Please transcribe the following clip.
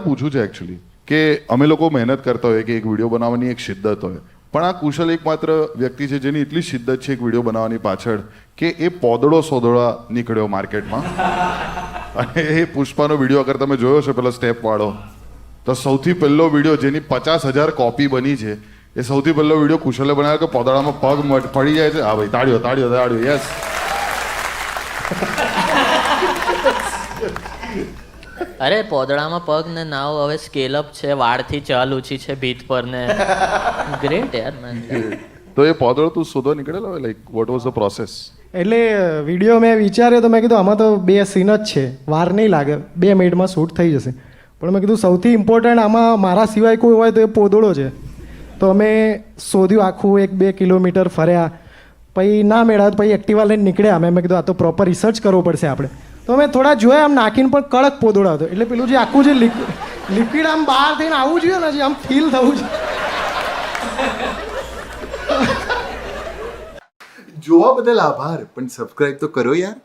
પૂછવું છે એકચ્યુઅલી કે અમે લોકો મહેનત કરતા હોય કે એક વિડીયો બનાવવાની એક શિદ્દત હોય, પણ આ કુશલ એકમાત્ર વ્યક્તિ છે જેની એટલી શિદ્દત છે એક વિડીયો બનાવવાની પાછળ કે એ પોદળો શોધવા નીકળ્યો માર્કેટમાં. અને એ પુષ્પાનો વિડીયો અગર તમે જોયો છે પેલો સ્ટેપ વાળો, તો સૌથી પહેલો વિડીયો જેની 50,000 કોપી બની છે, એ સૌથી પહેલો વિડીયો કુશલે બનાવ્યો કે પોદળામાં પગ પડી જાય છે. હા ભાઈ, તાળીઓ તાળીઓ તાળીઓ, યસ. અરે પોદળામાં પગ ને નાવ હવે સ્કેલ અપ છે, વાળથી ચાલ ઊંચી છે ભીત પર ને. ગ્રેટ યાર man. તો એ પોદળો તું શોધવા નીકળેલો હોય, like what was the process? એટલે વિડીયો મેં વિચાર્યો તો મેં કીધું આમાં તો 2 સીન જ છે, વાર નહીં લાગે, 2 મિનિટમાં શૂટ થઈ જશે. પણ મેં કીધું સૌથી ઇમ્પોર્ટન્ટ આમાં મારા સિવાય કોઈ હોય તો એ પોદળો છે. તો અમે શોધ્યું, આખું 1-2 કિલોમીટર ફર્યા, પછી ના મેળા પછી એક્ટિવા લઈને નીકળ્યા. મેં કીધું આ તો પ્રોપર રિસર્ચ કરવો પડશે આપણે. તો અમે થોડા જોયા, આમ નાખીને પણ કડક પોદળો હતો. એટલે પેલું જે આખું જે લિક્વિડ આમ બહાર થઈને આવવું જોઈએ ને, જે આમ ફીલ થવું જોઈએ. જોવા બદલ આભાર, પણ સબસ્ક્રાઇબ તો કરો યાર.